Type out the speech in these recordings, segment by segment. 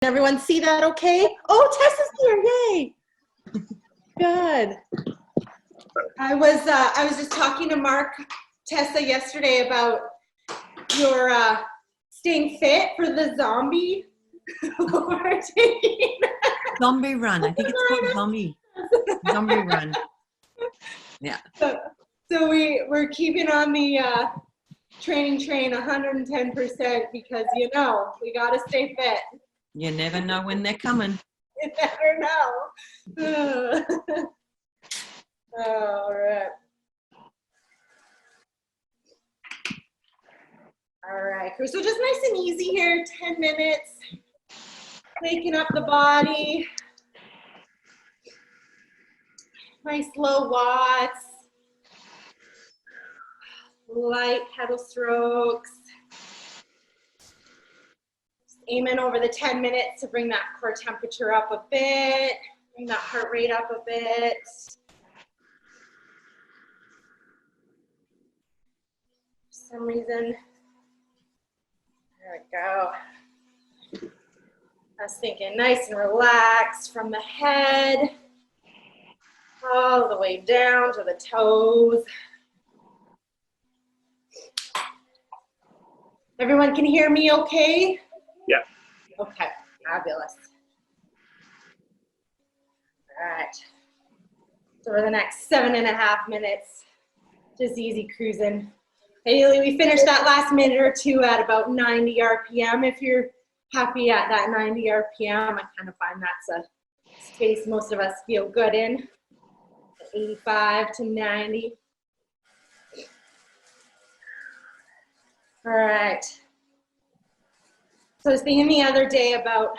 Everyone see that okay? Oh, Tessa's here, yay. Good. I was just talking to Mark, Tessa, yesterday about your staying fit for the zombie. Zombie run. I think it's called zombie run. Yeah. So we're keeping on the training train 110% because, you know, we got to stay fit. You never know when they're coming. You never know. All right. All right, so just nice and easy here, 10 minutes. Waking up the body. Nice low watts. Light pedal strokes. Aiming over the 10 minutes to bring that core temperature up a bit, bring that heart rate up a bit. For some reason, there we go. I was thinking nice and relaxed from the head, all the way down to the toes. Everyone can hear me okay? Yeah. Okay, fabulous. All right. So for the next 7.5 minutes, just easy cruising. Haley, we finished that last minute or two at about 90 RPM. If you're happy at that 90 RPM, I kind of find that's a space most of us feel good in, 85 to 90. All right. So I was thinking the other day about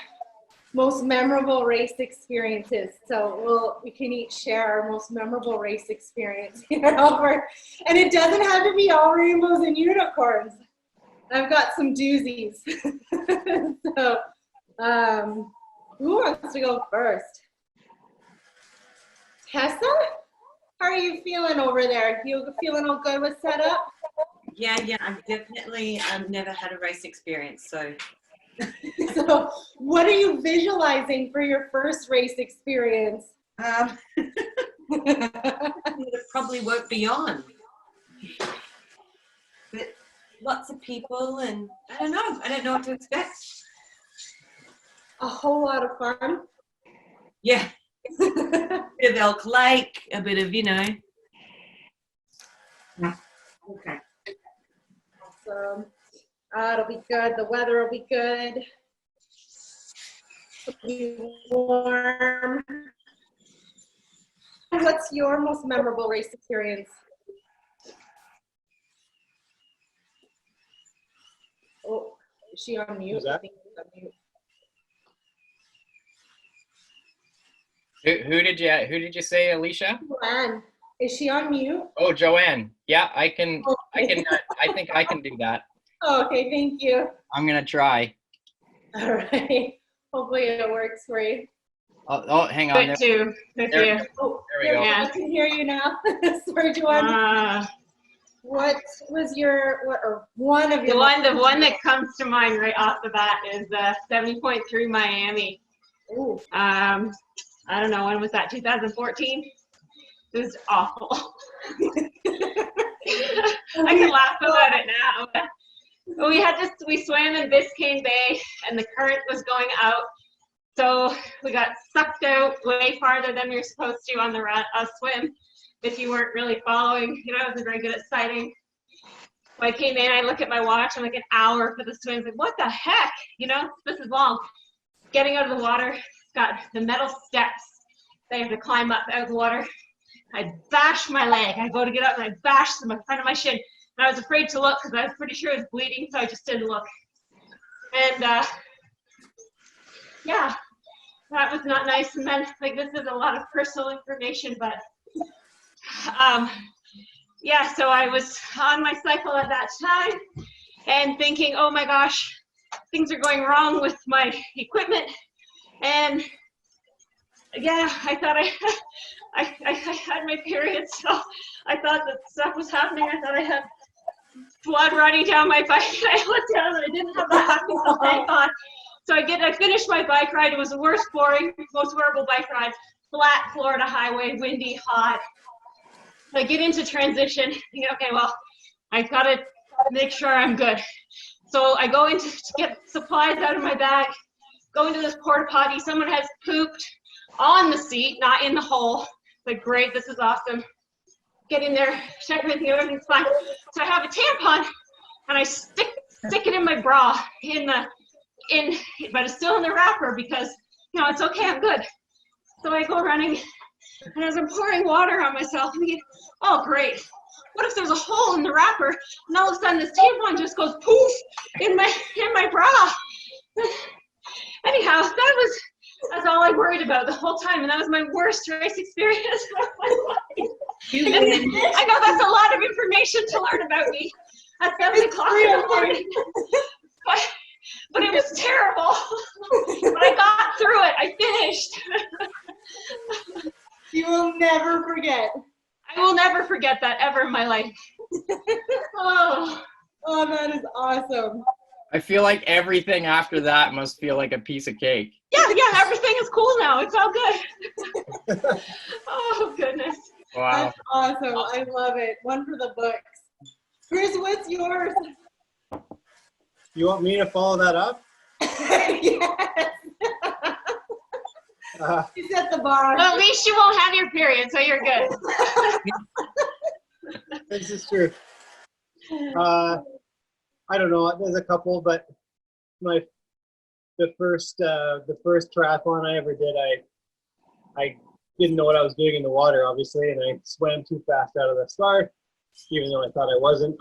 most memorable race experiences. So we can each share our most memorable race experience here over. And it doesn't have to be all rainbows and unicorns. I've got some doozies. So who wants to go first? Tessa? How are you feeling over there? You feeling all good with setup? Yeah, I've definitely never had a race experience, so. So what are you visualizing for your first race experience? It probably won't be on. But lots of people, and I don't know what to expect. A whole lot of fun. Yeah. A bit of Elk Lake, a bit of, Yeah. Okay. Awesome. It'll be good. The weather will be good. It'll be warm. What's your most memorable race experience? Oh, is she on mute? I think she's on mute. Who did you say, Alicia? Joanne. Is she on mute? Oh, Joanne. Yeah, I can. Okay. I think I can do that. Oh, okay, thank you. I'm gonna try. All right. Hopefully it works for you. Oh, hang on. Good too. Good There you. we Oh, There we go. I can hear you now. Sorry, Joanne. What was one of your? The one that comes to mind right off the bat is 70.3 Miami. Ooh. I don't know, when was that? 2014. It was awful. I can laugh about it now. We swam in Biscayne Bay and the current was going out. So we got sucked out way farther than we were supposed to on the swim if you weren't really following. I wasn't very good at sighting. When I came in, I look at my watch, I'm like an hour for the swim. I'm like, what the heck? This is long. Getting out of the water, it's got the metal steps that you have to climb up out of the water. I bashed my leg. I go to get up and I bashed the front of my shin. And I was afraid to look because I was pretty sure it was bleeding, so I just didn't look. And yeah, that was not nice. And then, this is a lot of personal information, but yeah, so I was on my cycle at that time and thinking, oh my gosh, things are going wrong with my equipment. And yeah, I thought I had my period, so I thought that stuff was happening. I thought I had blood running down my bike. I looked down and I didn't have that happening, so thank God. So I finished my bike ride. It was the worst, boring, most horrible bike ride. Flat Florida highway, windy, hot. I get into transition. Okay, well, I gotta make sure I'm good. So I go into to get supplies out of my bag, go into this porta potty. Someone has pooped on the seat, not in the hole. Like, great, this is awesome. Get in there, check everything's fine. So I have a tampon, and I stick it in my bra, but it's still in the wrapper because, it's okay, I'm good. So I go running, and as I'm pouring water on myself, I'm thinking, oh, great. What if there's a hole in the wrapper, and all of a sudden this tampon just goes poof in my bra? Anyhow, that's all I worried about the whole time, and that was my worst race experience of my life. I know that's a lot of information to learn about me at 7 o'clock in the morning, but it was terrible. But I got through it. I finished. You will never forget. I will never forget that ever in my life. Oh, that is awesome. I feel like everything after that must feel like a piece of cake. yeah, everything is cool now. It's all good. Oh, goodness. Wow. That's awesome. I love it. One for the books. Chris, what's yours? You want me to follow that up? Yes. You set the bar. Well, at least you won't have your period, so you're good. This is true. I don't know. There's a couple, but the first triathlon I ever did, I didn't know what I was doing in the water, obviously, and I swam too fast out of the start, even though I thought I wasn't.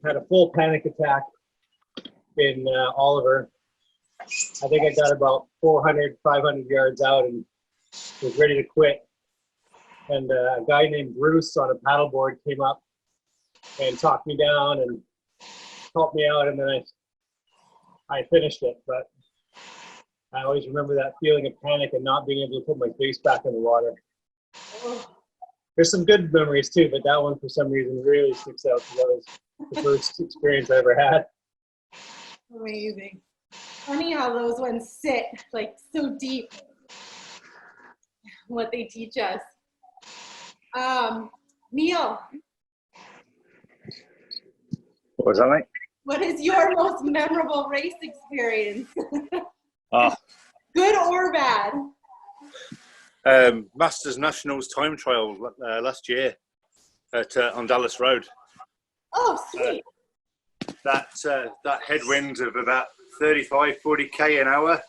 Had a full panic attack in Oliver. I think I got about 400, 500 yards out and was ready to quit. And a guy named Bruce on a paddleboard came up and talked me down and helped me out, and then I finished it. But I always remember that feeling of panic and not being able to put my face back in the water. There's some good memories too, but that one for some reason really sticks out because that was the first experience I ever had. Amazing. Funny how those ones sit like so deep. What they teach us. Neil, What was that, mate? what is your most memorable race experience? Oh, Good or bad? Masters Nationals time trial last year at on Dallas Road. Oh, sweet. That headwind of about 35, 40k an hour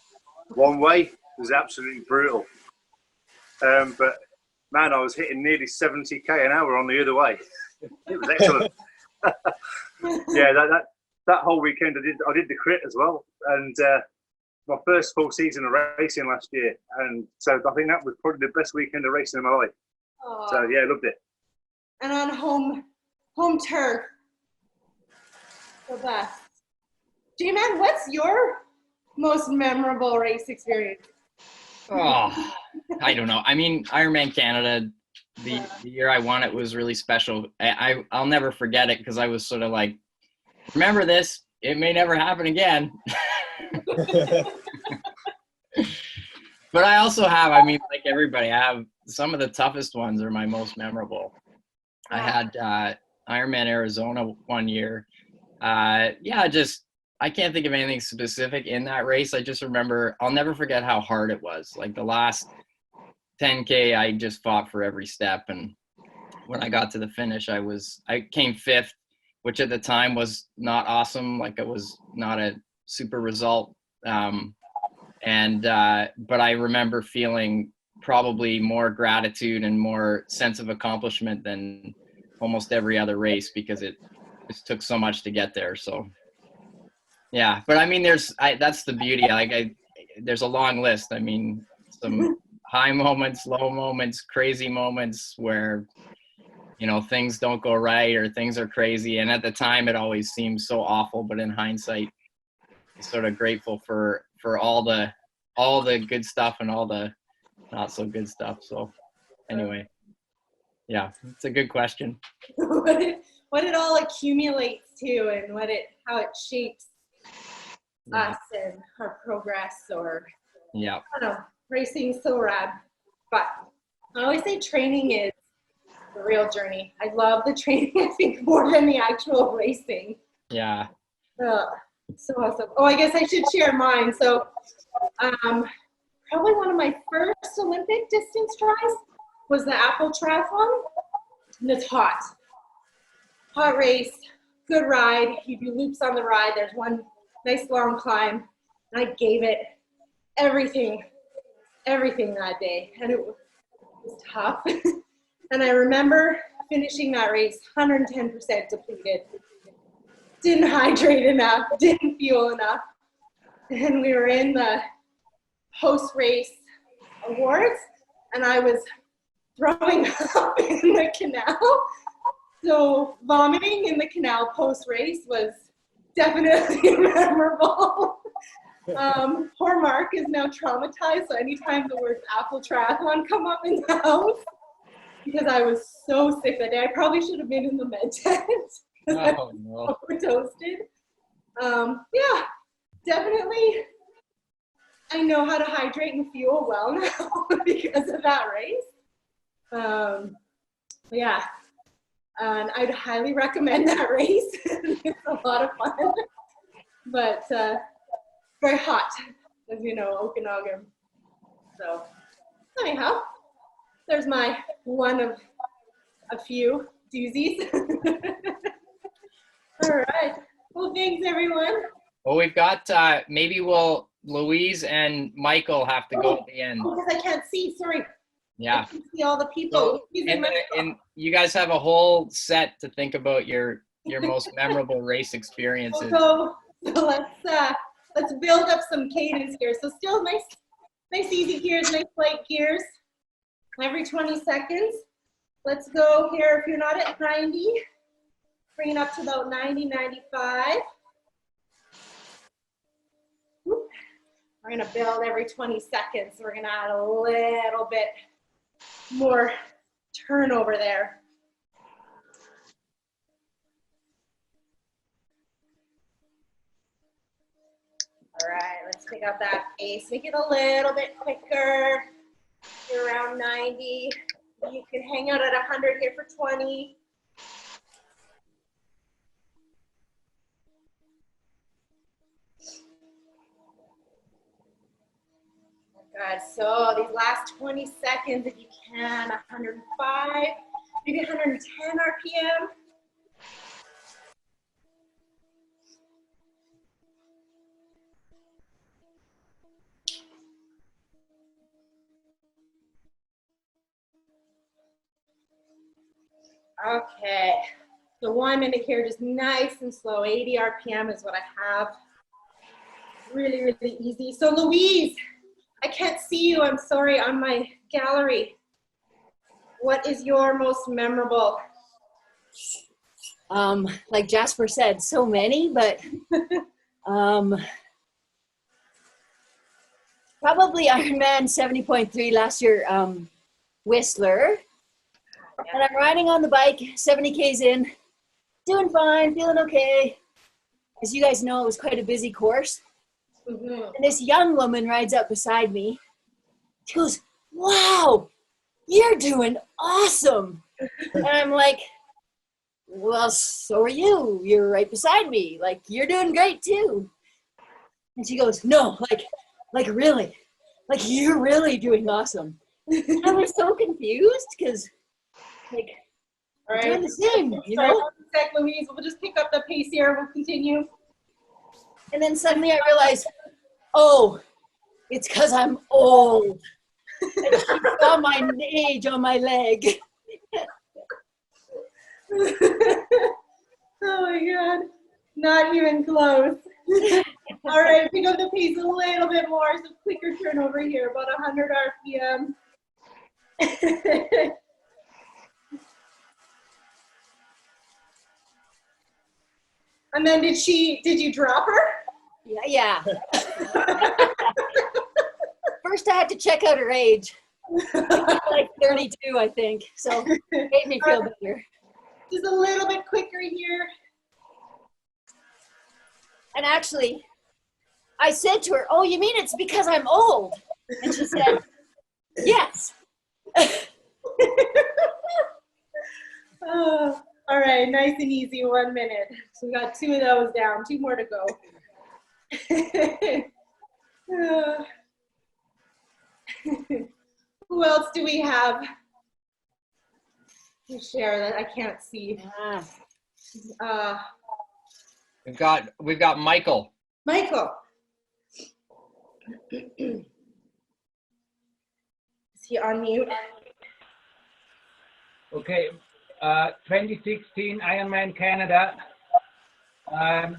one way was absolutely brutal. But man, I was hitting nearly 70k an hour on the other way. It was excellent. Yeah, that whole weekend I did the crit as well, and my first full season of racing last year, and so I think that was probably the best weekend of racing in my life. Oh. So yeah, I loved it. And on home turf, the best. J-Man, what's your most memorable race experience? Oh, I don't know. I mean, Ironman Canada, the year I won it was really special. I'll never forget it because I was sort of like, remember this, it may never happen again. But I also have, I mean, like everybody, I have some of the toughest ones are my most memorable. I had Ironman Arizona one year. I can't think of anything specific in that race. I just remember, I'll never forget how hard it was. Like the last 10K, I just fought for every step. And when I got to the finish, I came fifth, which at the time was not awesome. Like it was not a super result. But I remember feeling probably more gratitude and more sense of accomplishment than almost every other race because it just took so much to get there. So yeah, but I mean, that's the beauty. There's a long list. I mean, some high moments, low moments, crazy moments where, things don't go right or things are crazy. And at the time it always seems so awful, but in hindsight, I'm sort of grateful for all the good stuff and all the not so good stuff. So anyway, yeah, it's a good question. What it all accumulates to and how it shapes Yeah. us and our progress, or Yeah. I don't know, racing's so rad. But I always say training is the real journey. I love the training, I think, more than the actual racing. Yeah. So awesome. Oh, I guess I should share mine. So probably one of my first Olympic distance tries was the Apple Triathlon. And it's hot. Hot race, good ride. You do loops on the ride. There's one nice long climb. And I gave it everything that day. And it was tough. And I remember finishing that race 110% depleted. Didn't hydrate enough, didn't fuel enough. And we were in the post-race awards, and I was throwing up in the canal. So vomiting in the canal post-race was definitely memorable. Poor Mark is now traumatized, so anytime the words Apple Triathlon come up in the house, because I was so sick that day, I probably should have been in the med tent. Oh no. So toasted. Yeah, definitely. I know how to hydrate and fuel well now because of that race. Yeah, and I'd highly recommend that race. It's a lot of fun, but very hot, as you know, Okanagan. So anyhow, there's my one of a few doozies. All right. Well, thanks, everyone. Well, we've got maybe Louise and Michael have to go at the end. Oh, because I can't see. Sorry. Yeah. I can see all the people. So, and you guys have a whole set to think about your most memorable race experiences. So let's build up some cadence here. So still nice easy gears, nice light gears. Every 20 seconds. Let's go here. If you're not at 90, bring it up to about 90, 95. Whoop. We're gonna build every 20 seconds. So we're gonna add a little bit more turnover there. All right, let's pick up that pace. Make it a little bit quicker. You're around 90. You can hang out at 100 here for 20. Good. So these last 20 seconds, if you can, 105, maybe 110 RPM. Okay. So 1 minute here, just nice and slow. 80 RPM is what I have. Really, really easy. So Louise, I can't see you, I'm sorry, on my gallery. What is your most memorable? Like Jasper said, so many, but probably Ironman 70.3 last year, Whistler. And I'm riding on the bike, 70 Ks in, doing fine, feeling okay. As you guys know, it was quite a busy course. Mm-hmm. And this young woman rides up beside me. She goes, "Wow, you're doing awesome." And I'm like, "Well, so are you. You're right beside me. Like, you're doing great too." And she goes, "No, like really, like you're really doing awesome." And I was so confused because, like, All right. doing the same, you Sorry, know? 1 sec, Louise. We'll just pick up the pace here. We'll continue. And then suddenly I realized, oh, it's because I'm old. And she saw my age on my leg. Oh my God. Not even close. All right, pick up the pace a little bit more. So quicker turnover here, about 100 RPM. And then did you drop her? Yeah. First I had to check out her age. Like 32, I think. So it made me feel better. Just a little bit quicker here. And actually, I said to her, "Oh, you mean it's because I'm old?" And she said, "Yes." Oh, all right, nice and easy, 1 minute. So we got 2 of those down, 2 more to go. Who else do we have to share that I can't see? We've got Michael. Michael. Is he on mute? Okay, 2016 Ironman Canada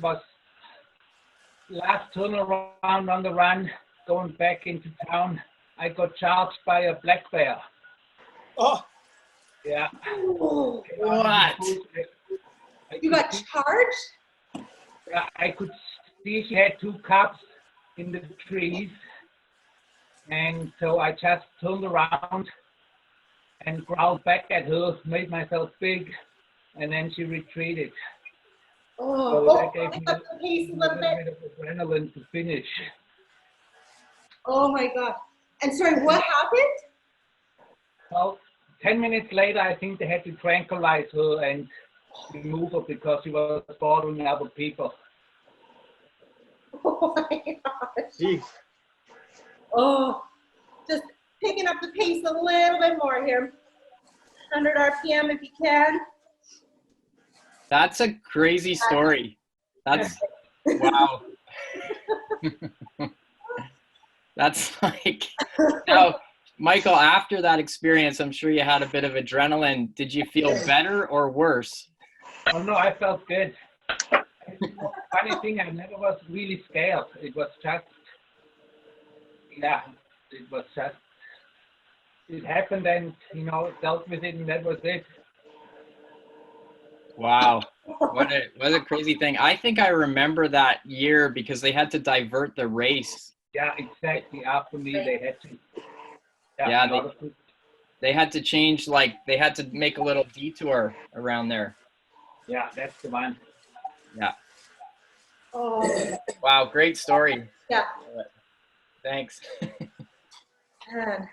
was last turnaround on the run, going back into town. I got charged by a black bear. Oh, Yeah. What? You got charged? I could see she had 2 cubs in the trees, and so I just turned around and growled back at her, made myself big, and then she retreated. So that gave me pick up the pace a little bit. bit of adrenaline to finish. Oh my God. And sorry, what happened? Well, 10 minutes later, I think they had to tranquilize her and remove her because she was bothering other people. Oh my gosh. geez. Oh, just picking up the pace a little bit more here. 100 RPM if you can. That's a crazy story. That's wow. That's like now, Michael, after that experience, I'm sure you had a bit of adrenaline. Did you feel better or worse? Oh no, I felt good. Funny thing, I never was really scared. It was just, yeah, it happened and, dealt with it and that was it. Wow. What a crazy thing. I think I remember that year because they had to divert the race. Yeah, exactly. After me, they had to. Yeah, they had to change, they had to make a little detour around there. Yeah, that's the one. Yeah. Oh, Wow, great story. yeah. Thanks. Man.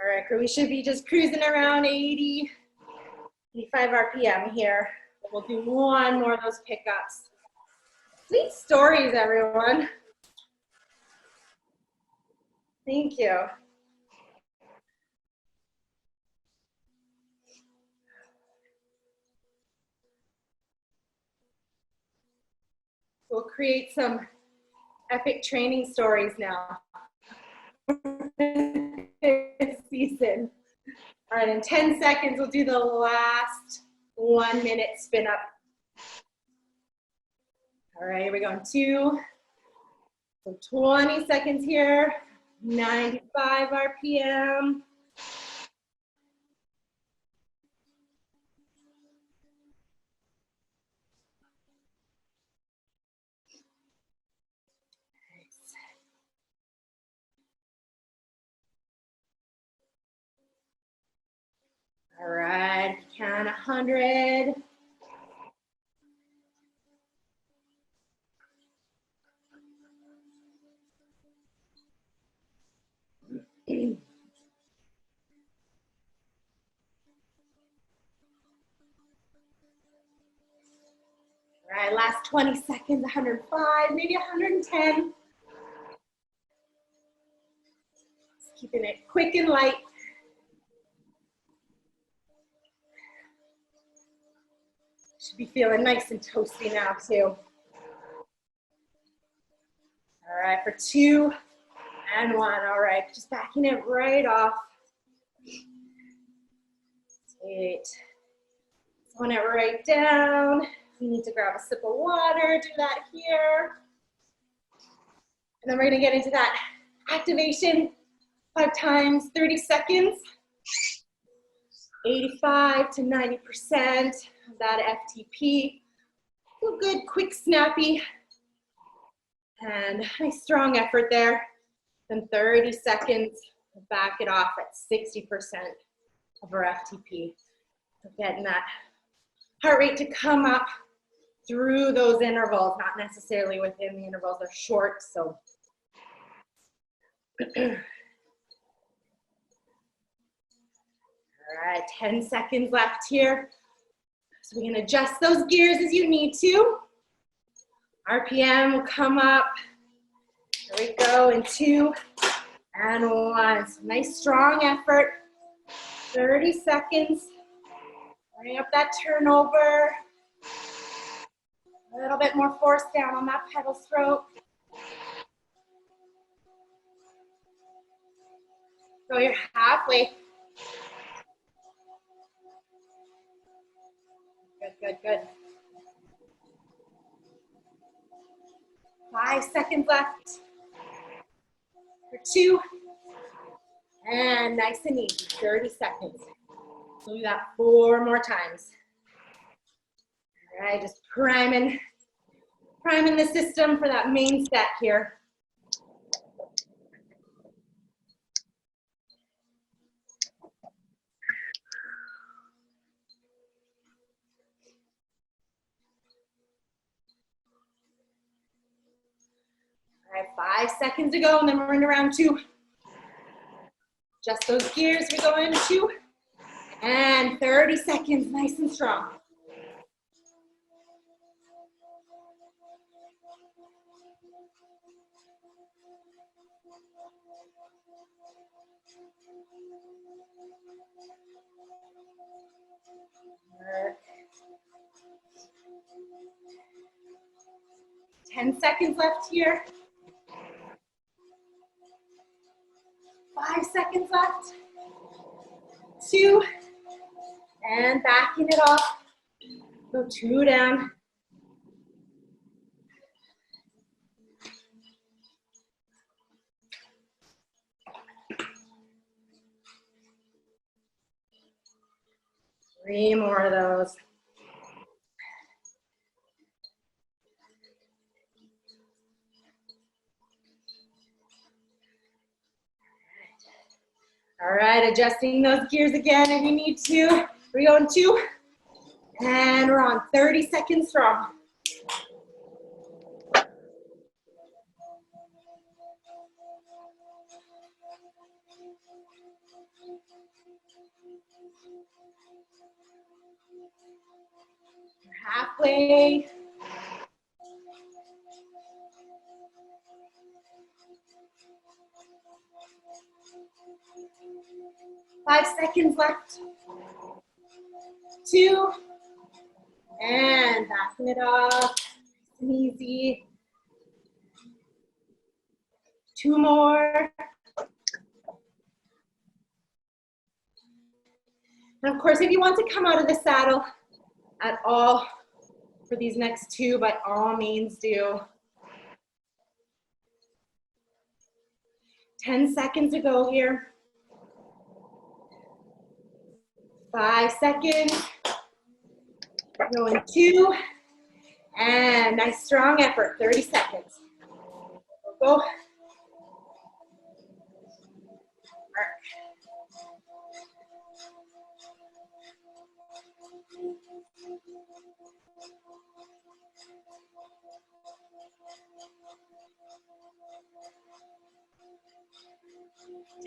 All right, we should be just cruising around 80, 85 RPM here. We'll do 1 more of those pickups. Sweet stories, everyone. Thank you. We'll create some epic training stories now. This season. All right, in 10 seconds, we'll do the last 1 minute spin up. All right, here we go in 2. So 20 seconds here, 95 RPM. All right, count 100. All right, last 20 seconds, 105, maybe 110. Just keeping it quick and light. Should be feeling nice and toasty now too. All right, for 2 and 1. All right, just backing it right off. 8. Tone it right down. You need to grab a sip of water, do that here. And then we're gonna get into that activation 5 times, 30 seconds. 85 to 90% of that FTP. Feel good, quick, snappy, and nice strong effort there. Then 30 seconds, back it off at 60% of our FTP. So getting that heart rate to come up through those intervals, not necessarily within the intervals. They're short, so. All right, 10 seconds left here. So we can adjust those gears as you need to. RPM will come up. There we go, in 2 and 1. So nice strong effort. 30 seconds. Bring up that turnover. A little bit more force down on that pedal stroke. So you're halfway. Good, good, good. 5 seconds left. For 2. And nice and easy, 30 seconds. We'll do that 4 more times. All right, just priming the system for that main set here. All right, 5 seconds to go, and then we're in round 2. Just those gears, we go into 2. And 30 seconds, nice and strong. Work. 10 seconds left here. 5 seconds left. 2. And backing it off. Go 2 down. Three more of those. All right, adjusting those gears again if you need to. We're going 2. And we're on 30 seconds strong. Halfway. Five seconds left. 2. And backing it off. Easy. 2 more. And of course, if you want to come out of the saddle at all for these next 2, by all means do. 10 seconds to go here. 5 seconds. Going 2. And nice strong effort, 30 seconds. Go.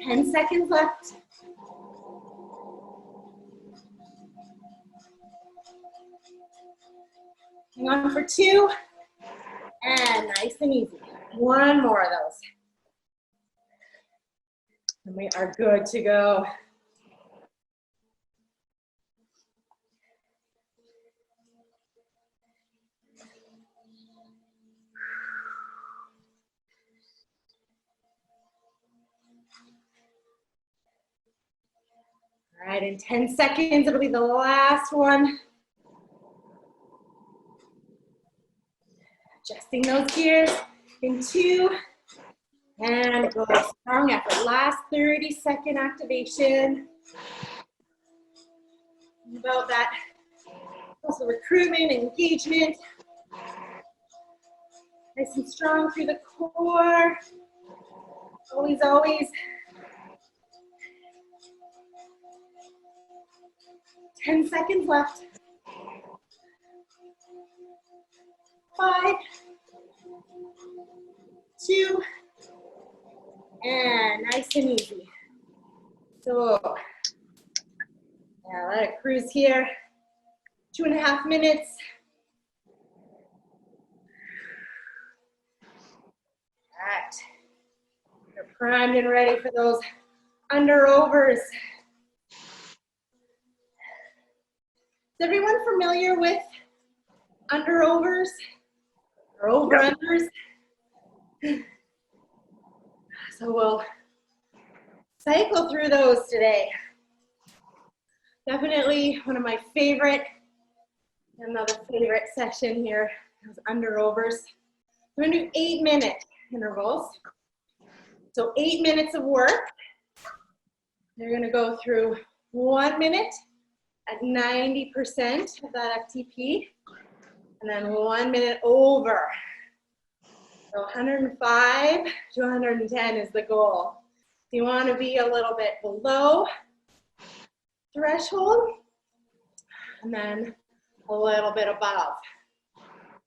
10 seconds left. Hang on for 2. And nice and easy. 1 more of those. And we are good to go. All right, in 10 seconds, it'll be the last one. Adjusting those gears in 2. And go strong effort. Last 30-second activation. About that also recruitment, engagement. Nice and strong through the core. Always, always. 10 seconds left. 5, 2, and nice and easy. So, yeah, let it cruise here. 2.5 minutes. All right. You're primed and ready for those under overs. Is everyone familiar with under overs or over unders? So we'll cycle through those today. Definitely one of my favorite, another favorite session here, those under overs. We're gonna do 8-minute intervals. So 8 minutes of work. You're gonna go through 1 minute at 90% of that FTP, and then 1 minute over. So 105 to 110 is the goal. You want to be a little bit below threshold, and then a little bit above.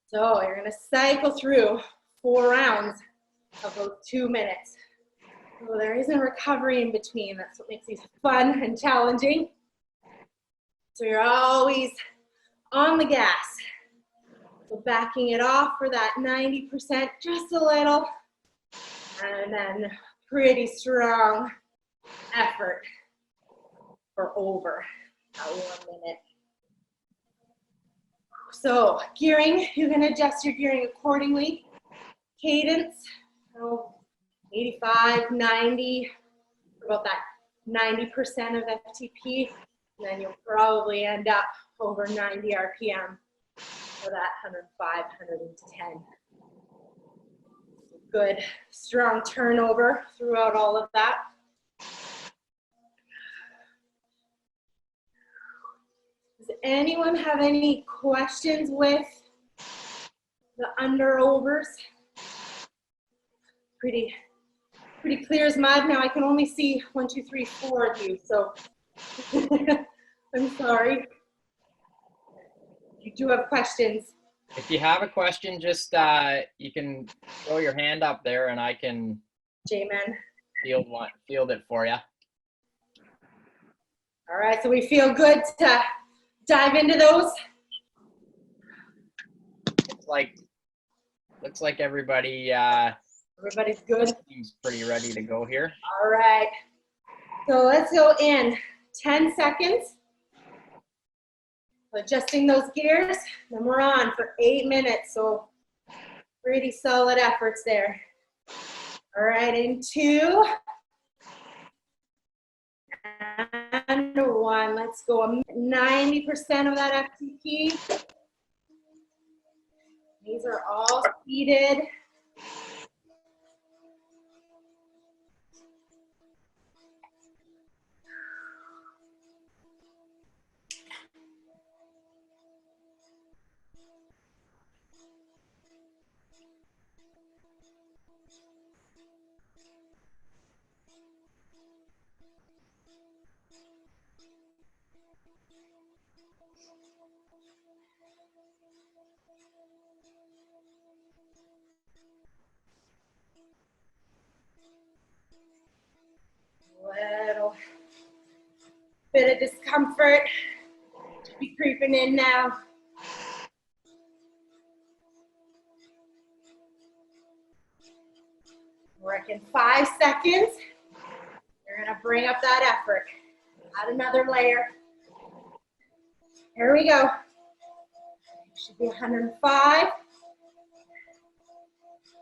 So you're gonna cycle through 4 rounds of those 2 minutes. So there is a recovery in between. That's what makes these fun and challenging. So you're always on the gas. So backing it off for that 90%, just a little, and then pretty strong effort for over that 1 minute. So gearing, you can adjust your gearing accordingly. Cadence, 85, 90, about that 90% of FTP, and then you'll probably end up over 90 RPM for that 105, 110. Good, strong turnover throughout all of that. Does anyone have any questions with the under overs? Pretty clear as mud. Now I can only see 1, 2, 3, 4 of you, so I'm sorry. If you do have questions. If you have a question, just you can throw your hand up there, and I can J-Man. field it for you. All right, so we feel good to dive into those. Looks like everybody Everybody's good. seems pretty ready to go here. All right, so let's go in 10 seconds. Adjusting those gears, then we're on for 8 minutes, so pretty solid efforts there. All right, in 2 and 1. Let's go 90% of that FTP. These are all seated. Little bit of discomfort should be creeping in now. Working 5 seconds. You're gonna bring up that effort. Add another layer. Here we go. Should be 105.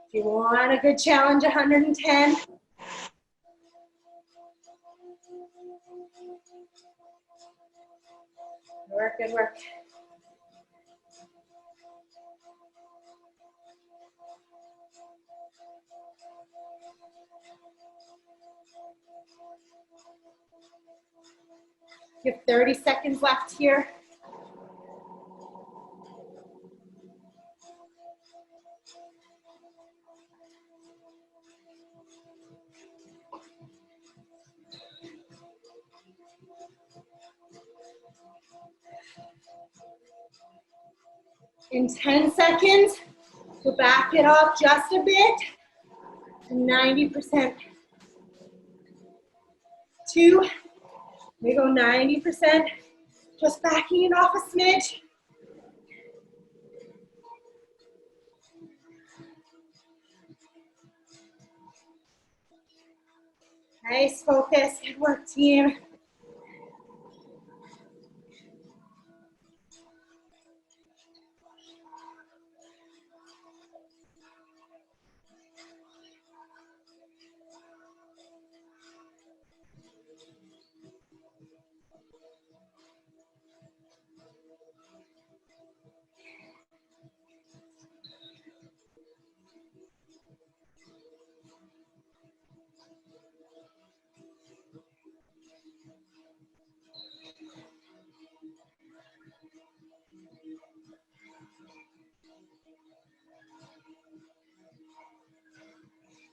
If you want a good challenge, 110. Work, good work. You have 30 seconds left here. In 10 seconds, So back it off just a bit. 90%. 2. We go 90%. Just backing it off a smidge. Nice focus. Good work, team.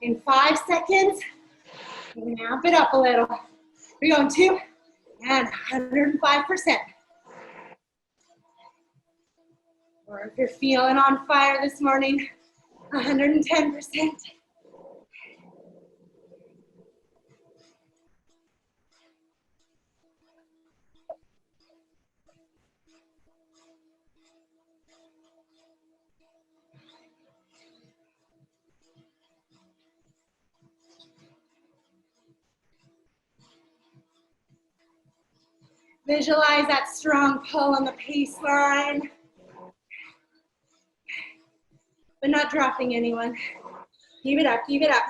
In 5 seconds, amp it up a little. We're going 2 and 105%. Or if you're feeling on fire this morning, 110%. Visualize that strong pull on the pace line, but not dropping anyone. Keep it up, keep it up.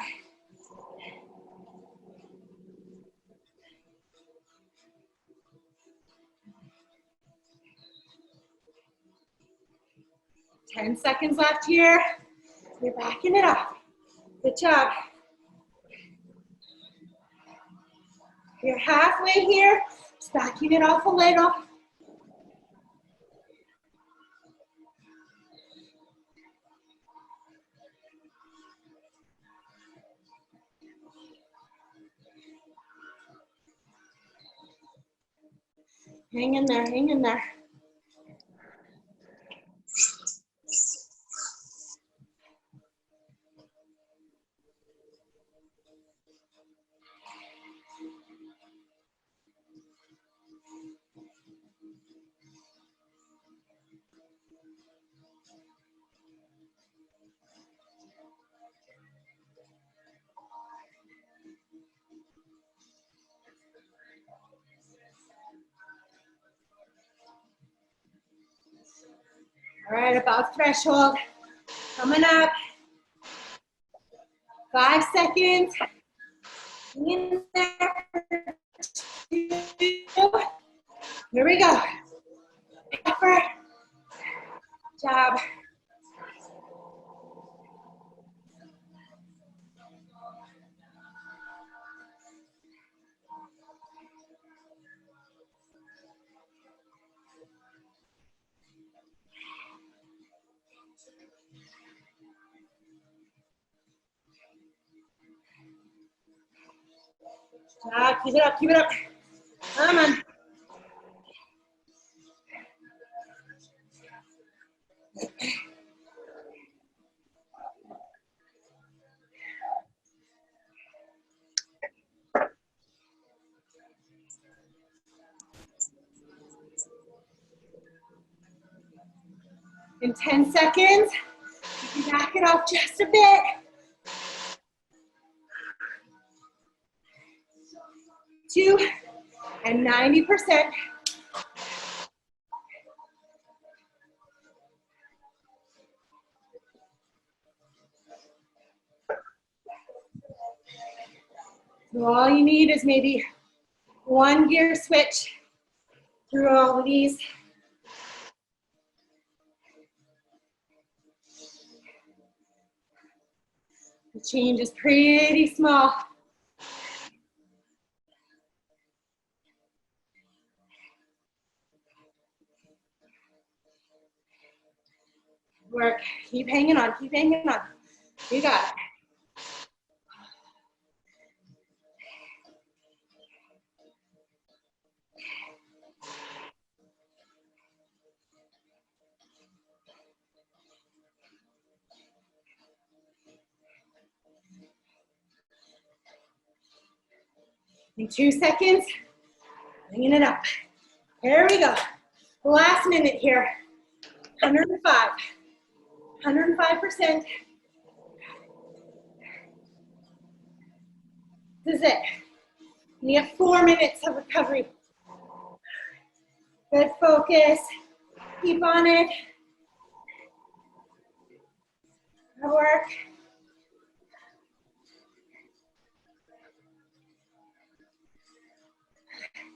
Ten seconds left here. You're backing it up. Good job. You're halfway here. Just backing it off a little. Hang in there, hang in there. All right, about threshold. Coming up. 5 seconds. Hang in there. 2. Here we go. Effort. Job. Keep it up, keep it up. Come on. In 10 seconds, you can back it off just a bit. 2 and 90%. So all you need is maybe 1 gear switch through all of these. The change is pretty small. Work. Keep hanging on. Keep hanging on. You got it. In 2 seconds, bringing it up. There we go. Last minute here. 105. 105%. This is it. You get 4 minutes of recovery. Good focus. Keep on it. Good work.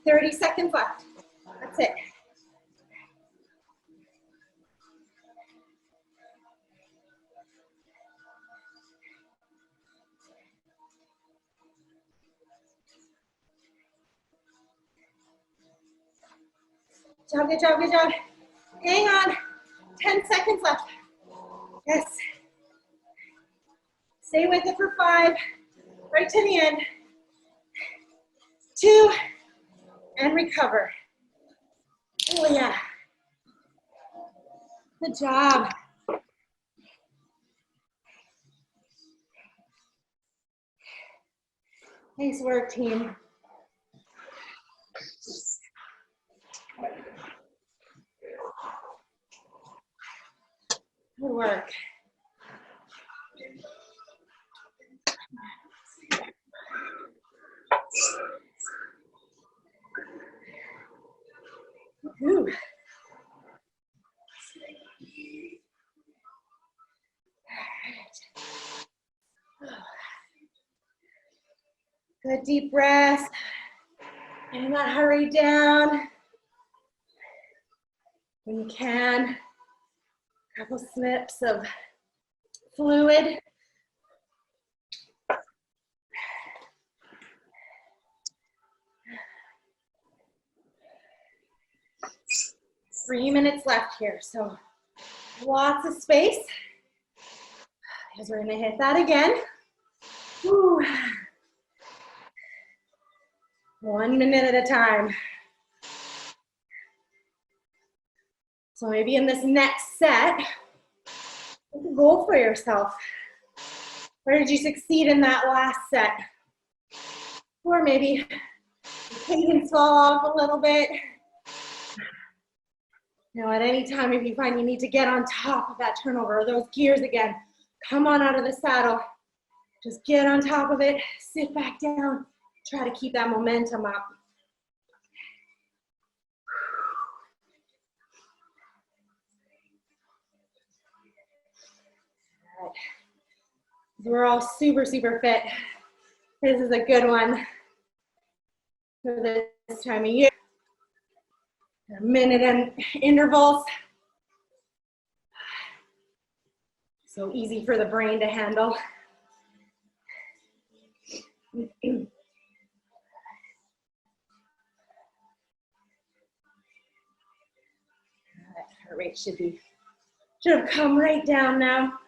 "30 seconds left. That's it. Good job, good job. Hang on. 10 seconds left. Yes. Stay with it for 5. Right to the end. 2. And recover. Oh, yeah. Good job. Nice work, team. Good work. Ooh. Good deep breath. And not hurry down. When you can, a couple snips of fluid. Three minutes left here, so lots of space. As we're gonna hit that again. Whew. 1 minute at a time. So maybe in this next set, make a goal for yourself. Where did you succeed in that last set? Or maybe the cadence fall off a little bit. Now at any time, if you find you need to get on top of that turnover or those gears again, come on out of the saddle. Just get on top of it, sit back down, try to keep that momentum up. All right. We're all super, super fit. This is a good one for this time of year. A minute in intervals. So easy for the brain to handle. Heart rate should have come right down now.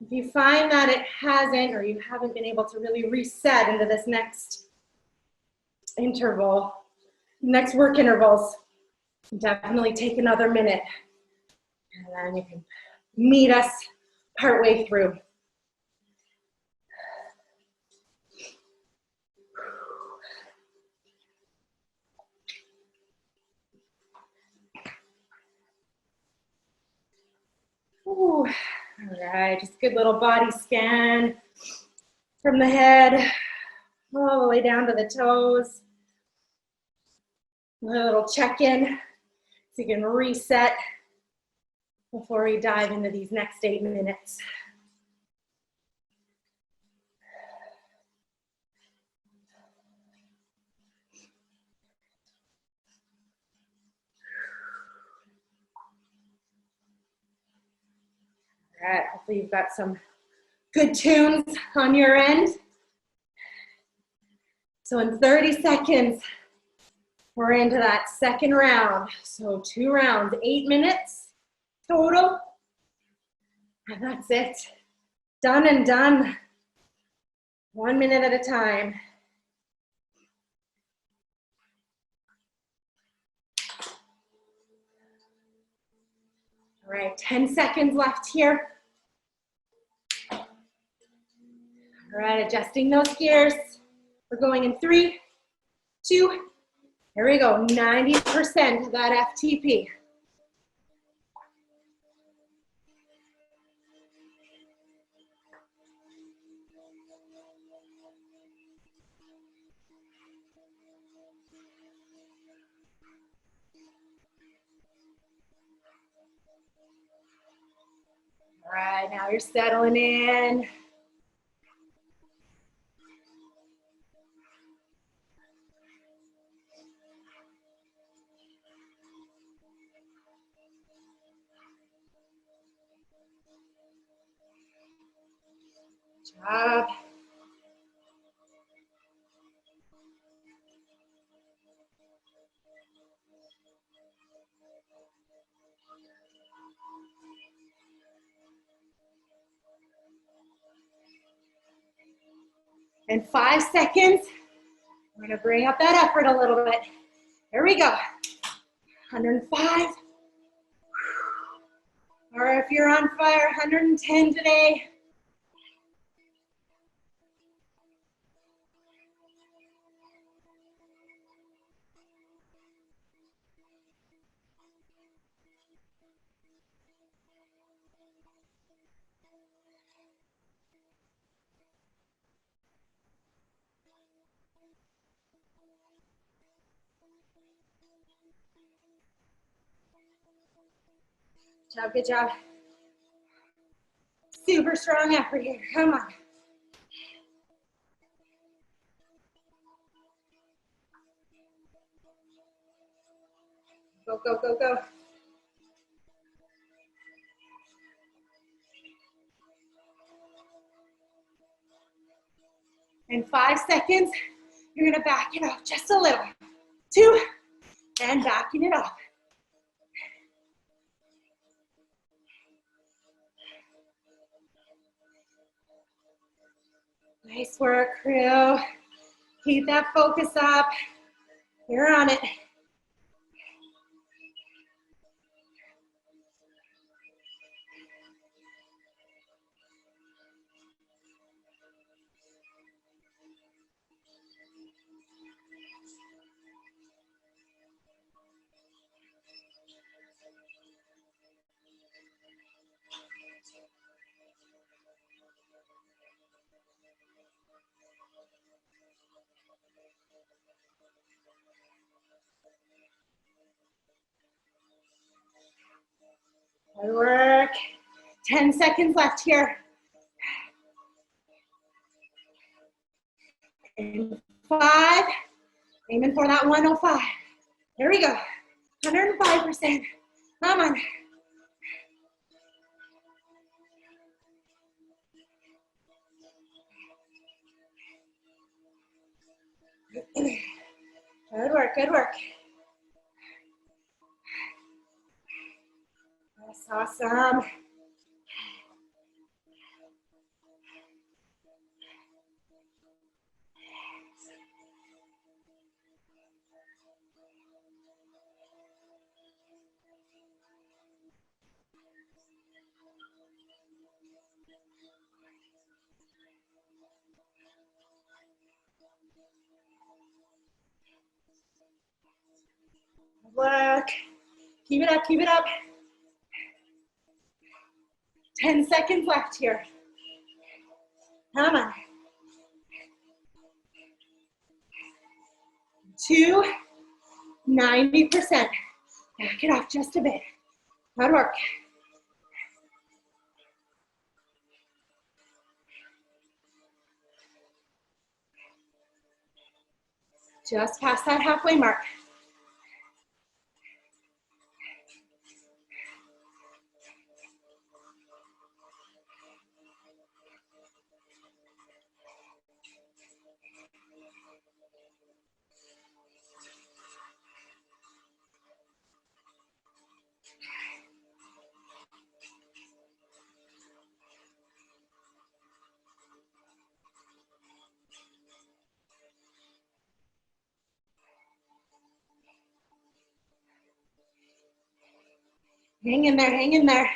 If you find that it hasn't, or you haven't been able to really reset into this next interval, next work intervals, definitely take another minute. And then you can meet us partway through. Ooh. All right, just a good little body scan from the head all the way down to the toes. A little check-in so you can reset before we dive into these next 8 minutes. All right, hopefully you've got some good tunes on your end. So in 30 seconds, we're into that second round. So 2 rounds, 8 minutes total. And that's it. Done and done. 1 minute at a time. All right, 10 seconds left here. All All right, adjusting those gears. We're going in 3, 2, here we go, 90% of that FTP. All right, now you're settling in. Good job. In 5 seconds, we're gonna bring up that effort a little bit. Here we go. 105. Or if you're on fire, 110 today. Good job, good job. Super strong effort here, come on. Go, go, go, go. In 5 seconds, you're gonna back it off just a little. 2, and backing it off. Nice work, crew. Keep that focus up. You're on it. Good work. 10 seconds left here. In 5, aiming for that 105. Here we go. 105%. Come on. Good work, good work. That's awesome. Good work. Keep it up, keep it up. 10 seconds left here. Come on. 2, 90%. Back it off just a bit. Good work. Just past that halfway mark. Hang in there, hang in there.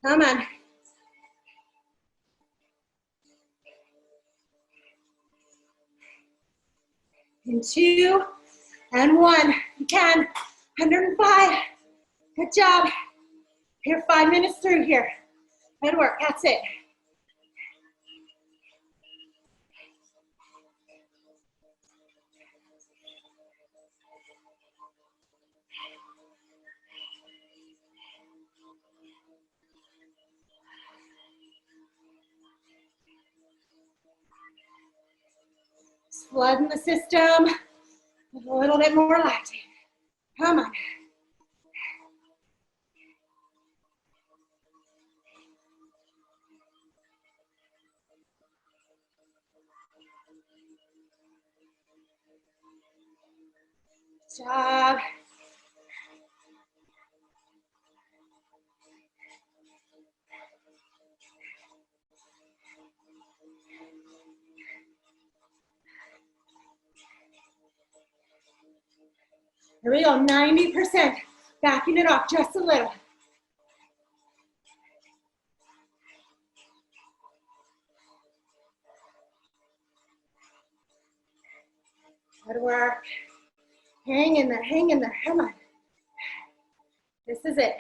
Come on. and 2, and 1. You can. 105. Good job. You're 5 minutes through here. Good work. That's it. Blood in the system. A little bit more lactate. Come on. Good job. Here we go, 90%. Backing it off just a little. Good work. Hang in there, hang in there. Come on. This is it.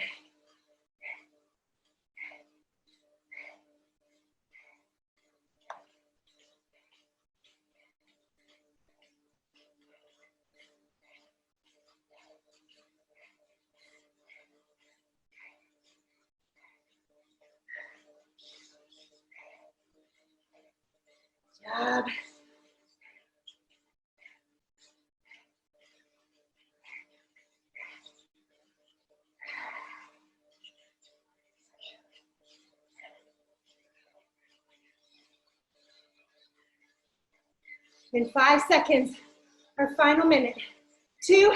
Good job. In 5 seconds, our final minute. 2,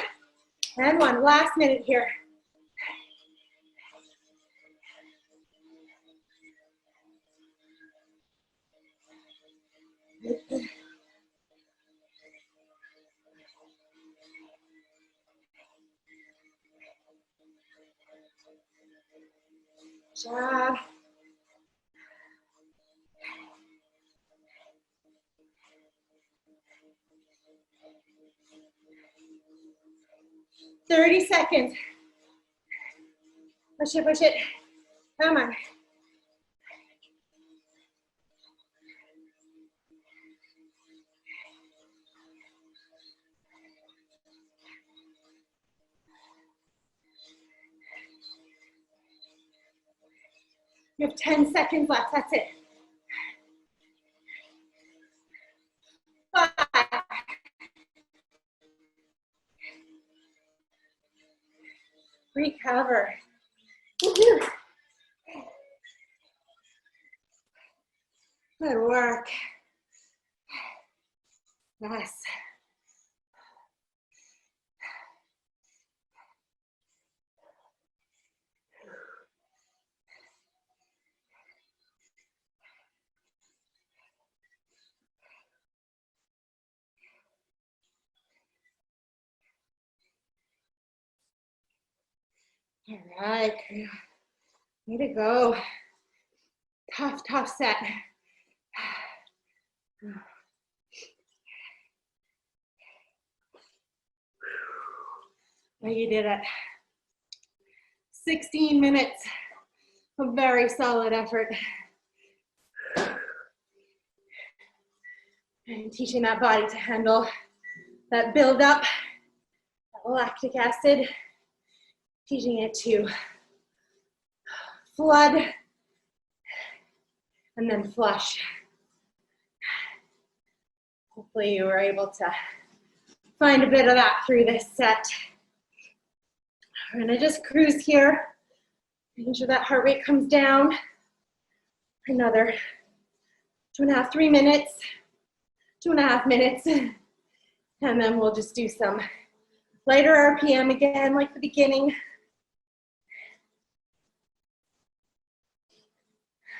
and 1. Last minute here. Good job. "30 seconds. Push it, push it. Come on. You have 10 seconds left. That's it. 5. Recover. Woo-hoo. Good work. Yes. All right, crew. Way to go. Tough, tough set. Well, you did it. 16 minutes of very solid effort. And teaching that body to handle that buildup, that lactic acid, teaching it to flood and then flush. Hopefully you were able to find a bit of that through this set. We're gonna just cruise here, making sure that heart rate comes down. Another 2.5, 3 minutes, 2.5 minutes. And then we'll just do some lighter RPM again, like the beginning.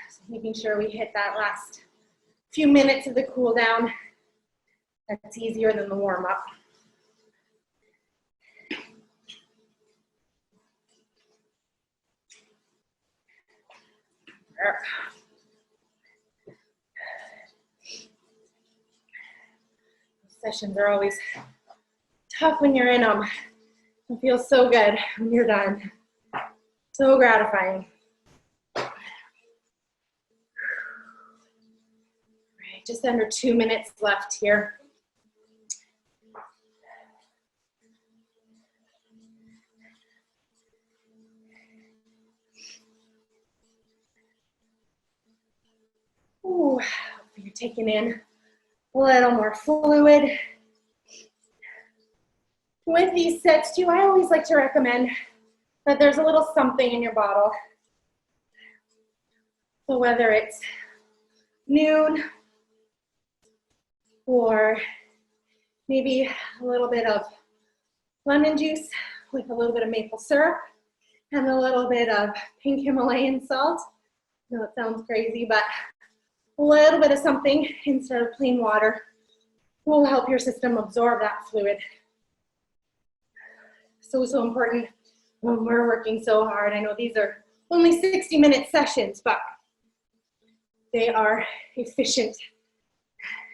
So making sure we hit that last few minutes of the cool down. That's easier than the warm up. Sessions are always tough when you're in them. It feels so good when you're done. So gratifying. All right, just under 2 minutes left here. Ooh, you're taking in a little more fluid. With these sets too, I always like to recommend that there's a little something in your bottle. So whether it's noon or maybe a little bit of lemon juice with a little bit of maple syrup and a little bit of pink Himalayan salt. I know it sounds crazy, but a little bit of something instead of plain water will help your system absorb that fluid. So important when we're working so hard. I know these are only 60-minute sessions, but they are efficient.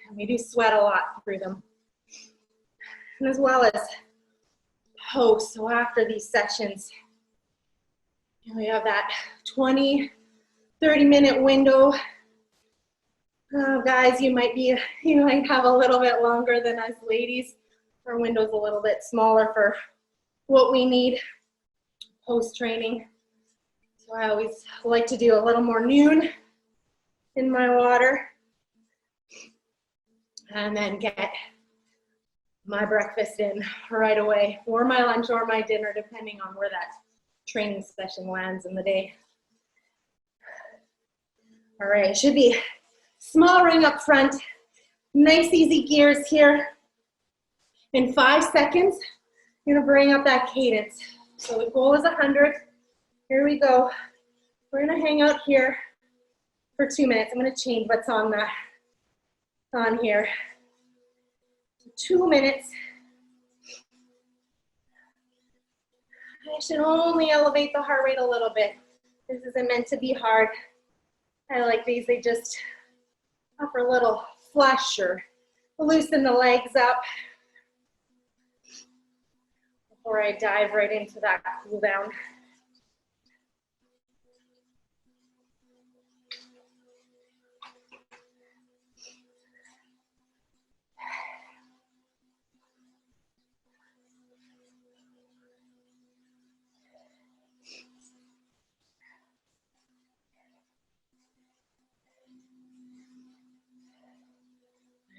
And we do sweat a lot through them. And as well as post, so after these sessions, we have that 20, 30-minute window. Guys, you might have a little bit longer than us ladies. Our window's a little bit smaller for what we need post-training. So I always like to do a little more noon in my water and then get my breakfast in right away, or my lunch or my dinner, depending on where that training session lands in the day. All right, it should be small ring up front, nice easy gears here. In 5 seconds, you're gonna bring up that cadence. So the goal is 100. Here we go. We're gonna hang out here for 2 minutes. I'm gonna change what's on here. 2 minutes. I should only elevate the heart rate a little bit. This isn't meant to be hard. I like these, they just offer a little flush or loosen the legs up before I dive right into that cool down.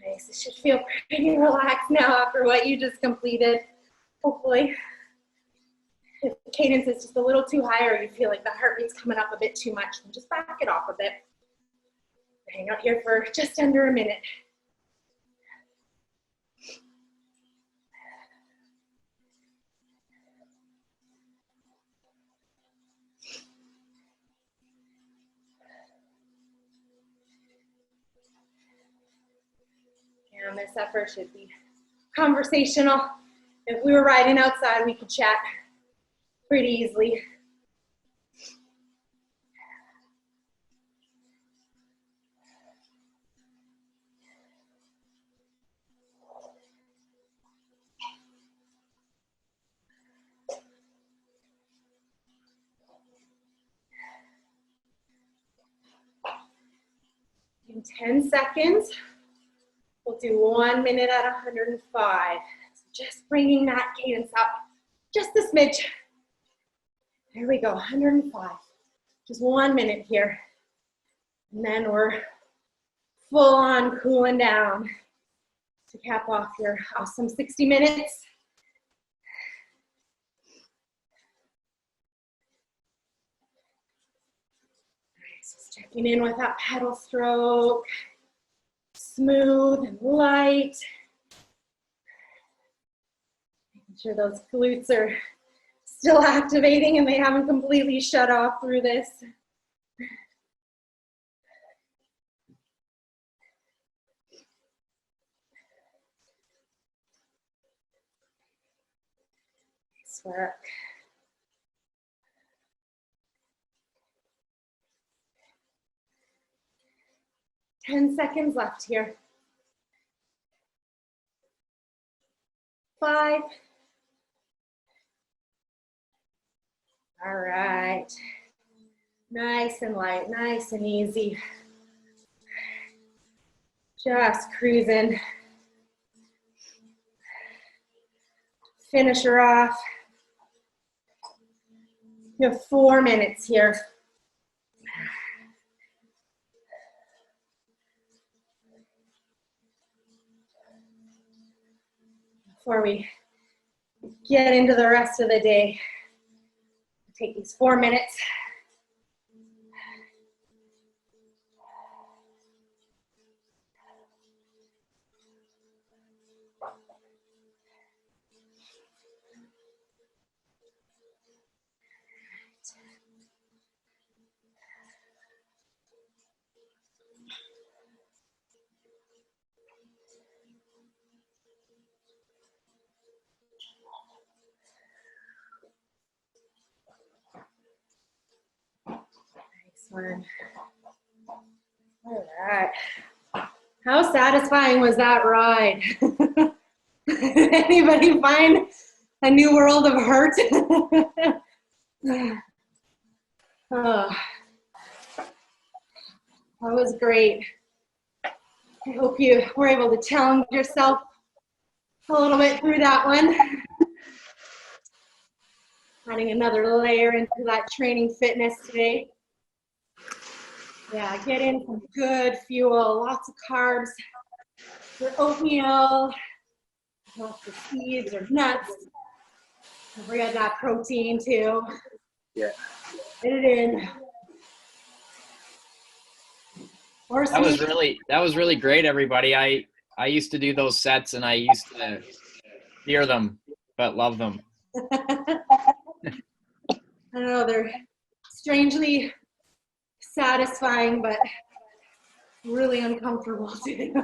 Nice, it should feel pretty relaxed now after what you just completed, hopefully. If the cadence is just a little too high or you feel like the heart rate's coming up a bit too much, then just back it off a bit. Hang out here for just under a minute. And this effort should be conversational. If we were riding outside, we could chat pretty easily. In 10 seconds, we'll do 1 minute at 105. So just bringing that cadence up just a smidge. There we go, 105. Just 1 minute here. And then we're full on cooling down to cap off your awesome 60 minutes. Just checking in with that pedal stroke, smooth and light. Making sure those glutes are still activating and they haven't completely shut off through this. Nice work. 10 seconds left here. 5. All right. Nice and light, nice and easy. Just cruising. Finish her off. You have 4 minutes here. Before we get into the rest of the day, take these 4 minutes. One. All right. How satisfying was that ride? Anybody find a new world of hurt? Oh, that was great. I hope you were able to challenge yourself a little bit through that one. Adding another layer into that training fitness today. Yeah, get in some good fuel, lots of carbs, your oatmeal, lots of seeds or nuts. Don't forget that protein too. Yeah. Get it in. Or That was really great, everybody. I used to do those sets and I used to fear them, but love them. I don't know, they're strangely satisfying, but really uncomfortable too.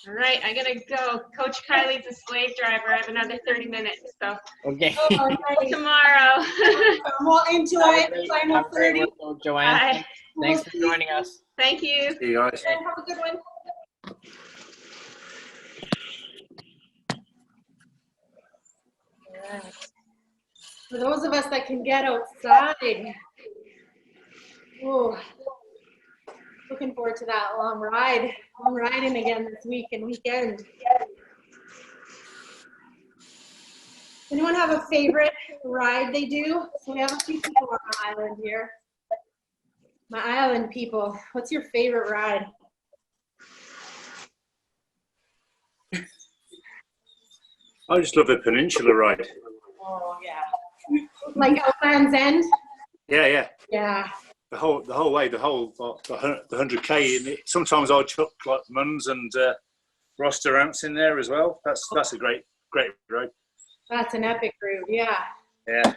All right, I gotta go. Coach Kylie's a slave driver. I have another 30 minutes, so Okay. Oh, nice. tomorrow. Well, enjoy the final Have a great 30. workout, Joanne. Bye. Thanks for joining us. Thank you. See you guys. Have a good one. All right. For those of us that can get outside, ooh, looking forward to that long riding again this week and weekend. Anyone have a favorite ride they do? So we have a few people on the island here. My island people, what's your favorite ride? I just love the peninsula ride. Oh yeah. Like Outlands End? Yeah, yeah. Yeah. The whole way, the 100K. And sometimes I'll chuck like Muns and roster amps in there as well. That's a great ride. That's an epic route, yeah. Yeah.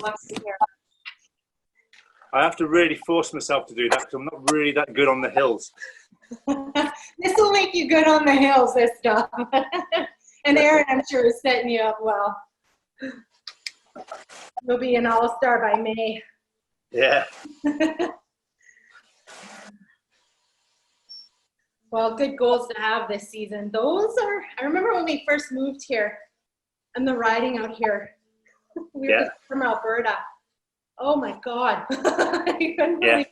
Lots to hear. I have to really force myself to do that because I'm not really that good on the hills. This will make you good on the hills, this stuff. And Aaron, I'm sure, is setting you up well. You'll be an all-star by May. Yeah. Well, good goals to have this season. I remember when we first moved here and the riding out here. We were from Alberta. Oh my God. I couldn't believe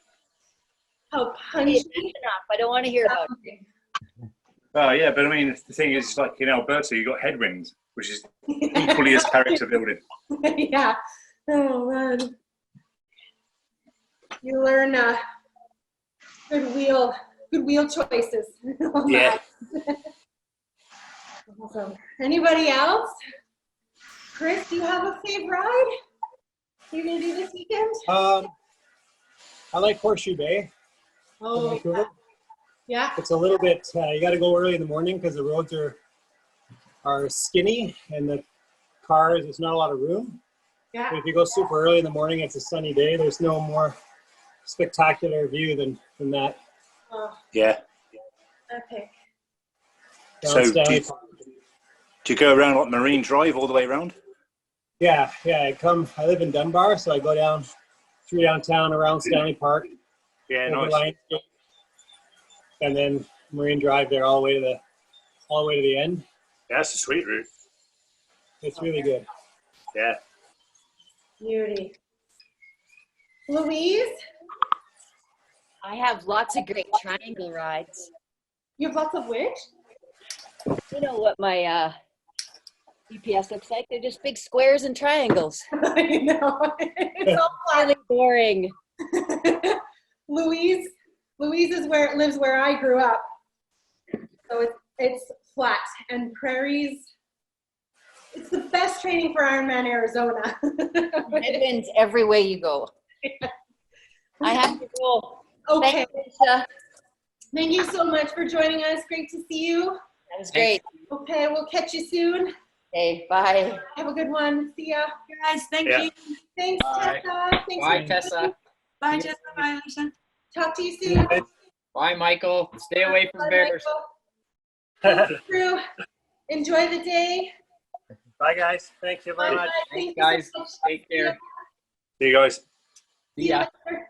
how punchy. I don't want to hear about it. Oh yeah, but I mean, the thing is, like in Alberta, you got headwinds, which is equally as character building. Yeah. Oh man. You learn good wheel choices. Yeah. Awesome. Anybody else? Chris, do you have a favorite ride you're gonna do this weekend? I like Horseshoe Bay. Oh, Vancouver. yeah. It's a little bit, you got to go early in the morning because the roads are skinny and the cars, there's not a lot of room. Yeah. But if you go super early in the morning, it's a sunny day. There's no more spectacular view than that. Oh, Yeah. epic. So Down Stanley do Park. you go around like Marine Drive all the way around? Yeah. I live in Dunbar, so I go down through downtown around Stanley Park. Yeah, over nice. Lions Gate, and then Marine Drive there all the way to the end. Yeah, that's a sweet route. It's really good. Yeah. Beauty. Louise, I have lots of great triangle rides. you have lots of which? You know what my GPS looks like? They're just big squares and triangles. I know. It's all Really boring. Louise lives where I grew up. So it's flat and prairies. It's the best training for Ironman Arizona. Headwinds every way you go. I have to go. Okay. Thanks, Alicia. Thank you so much for joining us. Great to see you. That was great. Okay, we'll catch you soon. Okay, bye. Have a good one. See ya. Guys, thank Yeah. you. Thanks, Bye. Tessa. Thanks Bye, for Tessa. Bye, Jessica. Bye, Alicia. Talk to you soon. Bye, Michael. Stay away from Bye, bears. Michael. Thanks, crew. Enjoy the day. Bye, guys. Thank you very Bye, much. Thanks, Thank you so guys. much. Take care. See you guys. See ya. later.